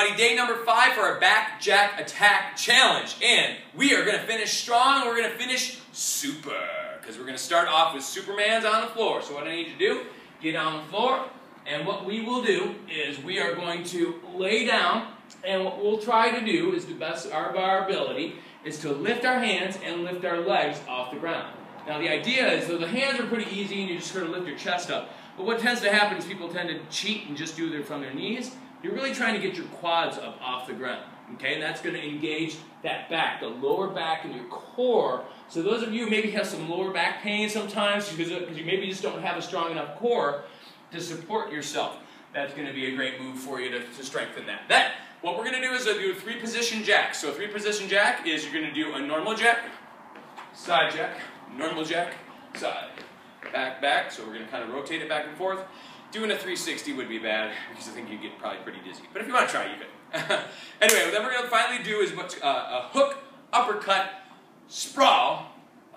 everybody. Day number 5 for our back jack attack challenge. And we are going to finish strong and we're going to finish super. Because we're going to start off with Superman's on the floor. So what I need to do, get on the floor. And what we will do is we are going to lay down. And what we'll try to do is, to the best of our ability, is to lift our hands and lift our legs off the ground. Now the idea is, though the hands are pretty easy and you're just going to lift your chest up. But what tends to happen is people tend to cheat and just do it from their knees. You're really trying to get your quads up off the ground, okay? And that's going to engage that back, the lower back and your core. So those of you who maybe have some lower back pain sometimes because you maybe just don't have a strong enough core to support yourself, that's going to be a great move for you to strengthen that. What we're going to do is do a 3-position jack. So a 3-position jack is you're going to do a normal jack, side jack, normal jack, side, back, back. So we're going to kind of rotate it back and forth. Doing a 360 would be bad because I think you'd get probably pretty dizzy. But if you want to try, you can. Anyway, what we're going to finally do is what's a hook, uppercut, sprawl,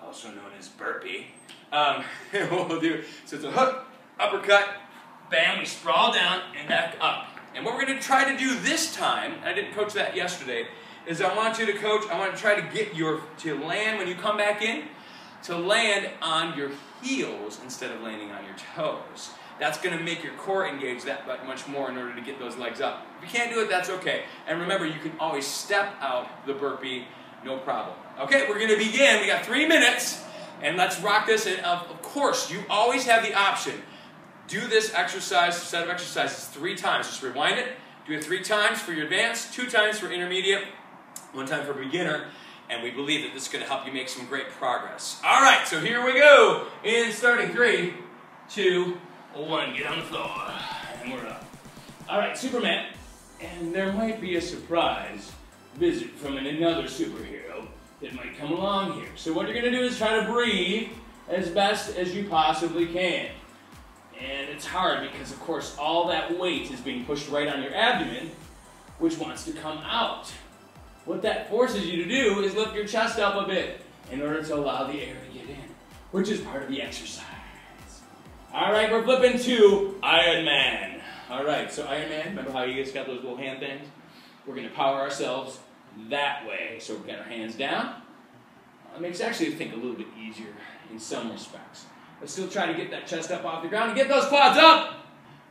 also known as burpee. What we'll do, so it's a hook, uppercut, bam, we sprawl down and back up. And what we're going to try to do this time, I didn't coach that yesterday, is I want you to try to get to land when you come back in, to land on your heels instead of landing on your toes. That's going to make your core engage that much more in order to get those legs up. If you can't do it, that's okay. And remember, you can always step out the burpee, no problem. Okay, we're going to begin. We got 3 minutes, and let's rock this. And of course, you always have the option. Do this exercise, set of exercises 3 times. Just rewind it. Do it 3 times for your advanced, 2 times for intermediate, 1 time for beginner. And we believe that this is going to help you make some great progress. All right, so here we go. In starting 3, 2, 1. Get on the floor. And we're up. All right, Superman. And there might be a surprise visit from another superhero that might come along here. So what you're going to do is try to breathe as best as you possibly can. And it's hard because, of course, all that weight is being pushed right on your abdomen, which wants to come out. What that forces you to do is lift your chest up a bit in order to allow the air to get in, which is part of the exercise. All right, we're flipping to Iron Man. All right, so Iron Man, remember how you guys got those little hand things? We're going to power ourselves that way. So we've got our hands down. It makes actually think a little bit easier in some respects. But still try to get that chest up off the ground and get those quads up.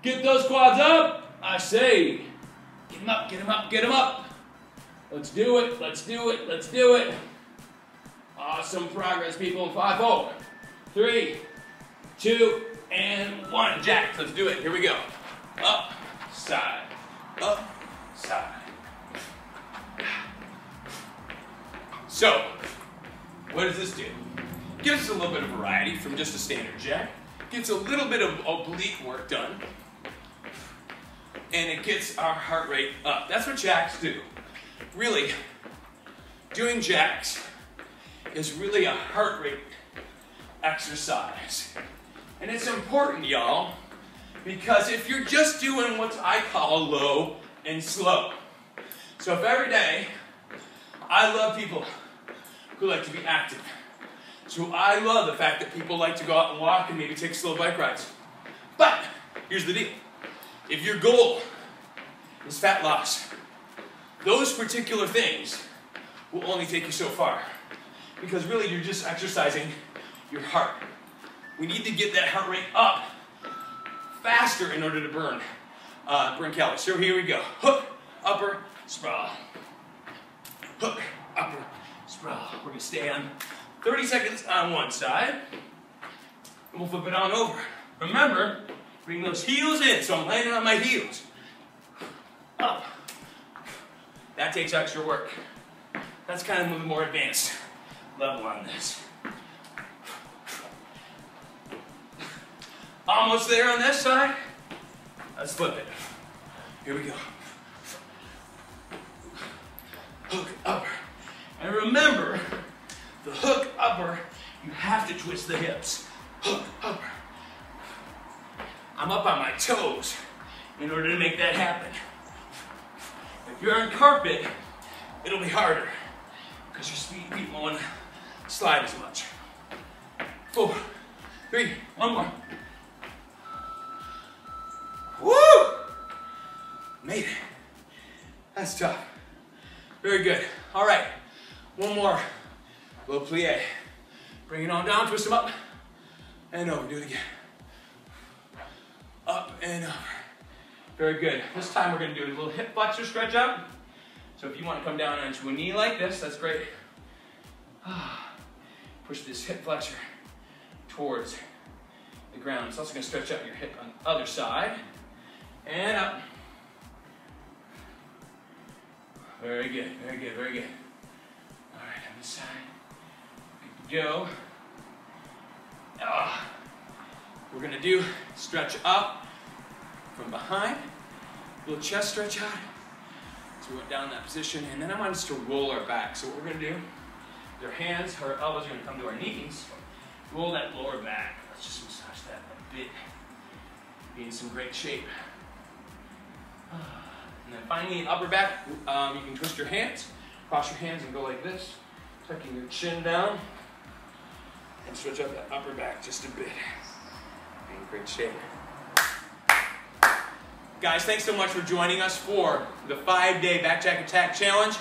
Get those quads up. I say, get them up, get them up, get them up. Let's do it, let's do it, let's do it. Awesome progress, people. In 5, 4, 3, 2, and 1. Jack, let's do it. Here we go. Up, side, up, side. So, what does this do? Gives us a little bit of variety from just a standard jack. Gets a little bit of oblique work done. And it gets our heart rate up. That's what jacks do. Really, doing jacks is really a heart rate exercise. And it's important, y'all, because if you're just doing what I call low and slow. So if every day, I love people who like to be active. So I love the fact that people like to go out and walk and maybe take slow bike rides. But here's the deal. If your goal is fat loss, those particular things will only take you so far. Because really you're just exercising your heart. We need to get that heart rate up faster in order to burn calories. So here we go. Hook, upper, sprawl. Hook, upper, sprawl. We're going to stay on 30 seconds on one side, and we'll flip it on over. Remember, bring those heels in, so I'm landing on my heels. Up. That takes extra work. That's kind of a more advanced level on this. Almost there on this side. Let's flip it. Here we go. Hook, upper. And remember, the hook upper, you have to twist the hips. Hook upper. I'm up on my toes in order to make that happen. If you're on carpet, it'll be harder because your feet won't slide as much. 4, 3, 1 more. Woo! Made it. That's tough. Very good. All right, one more. Low plie. Bring it on down, twist them up and over. Do it again. Up and over. Very good. This time we're going to do a little hip flexor stretch out. So if you want to come down onto a knee like this, that's great. Push this hip flexor towards the ground. It's also going to stretch out your hip on the other side. And up. Very good, very good, very good. All right, on this side. Good to go. We're going to do stretch up from behind. Little chest stretch out. So we went down in that position, and then I want us to roll our back. So what we're going to do, our hands, our elbows are going to come to our knees. Roll that lower back. Let's just massage that a bit. Be in some great shape. And then finally, upper back, you can twist your hands, cross your hands and go like this, tucking your chin down, and stretch up that upper back just a bit. Be in great shape. Guys, thanks so much for joining us for the 5-day Back Jack Attack Challenge.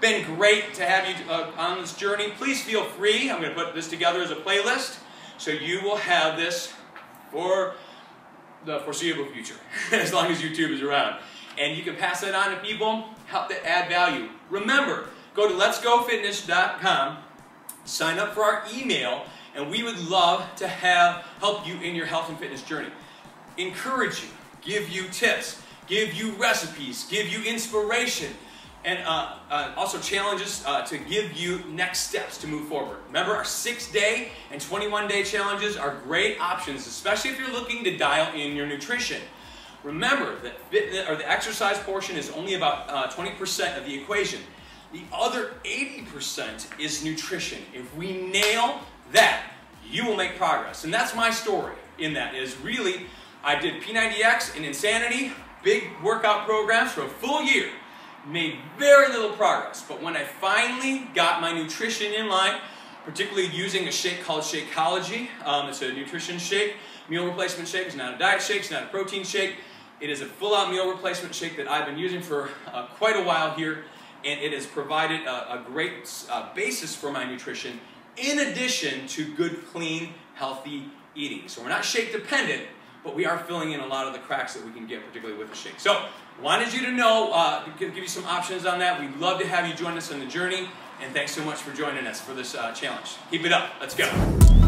Been great to have you on this journey. Please feel free. I'm going to put this together as a playlist, so you will have this for the foreseeable future, as long as YouTube is around. And you can pass that on to people, help to add value. Remember, go to letsgofitness.com, sign up for our email, and we would love to help you in your health and fitness journey. Encourage you, give you tips, give you recipes, give you inspiration, and also challenges to give you next steps to move forward. Remember, our 6-day and 21-day challenges are great options, especially if you're looking to dial in your nutrition. Remember that the exercise portion is only about 20% of the equation. The other 80% is nutrition. If we nail that, you will make progress. And that's my story in that is really, I did P90X and Insanity, big workout programs for a full year. Made very little progress. But when I finally got my nutrition in line, particularly using a shake called Shakeology, it's a nutrition shake, meal replacement shake. It's not a diet shake, it's not a protein shake. It is a full-out meal replacement shake that I've been using for quite a while here, and it has provided a great basis for my nutrition in addition to good, clean, healthy eating. So we're not shake dependent, but we are filling in a lot of the cracks that we can get, particularly with the shake. So wanted you to know, give you some options on that. We'd love to have you join us on the journey, and thanks so much for joining us for this challenge. Keep it up. Let's go.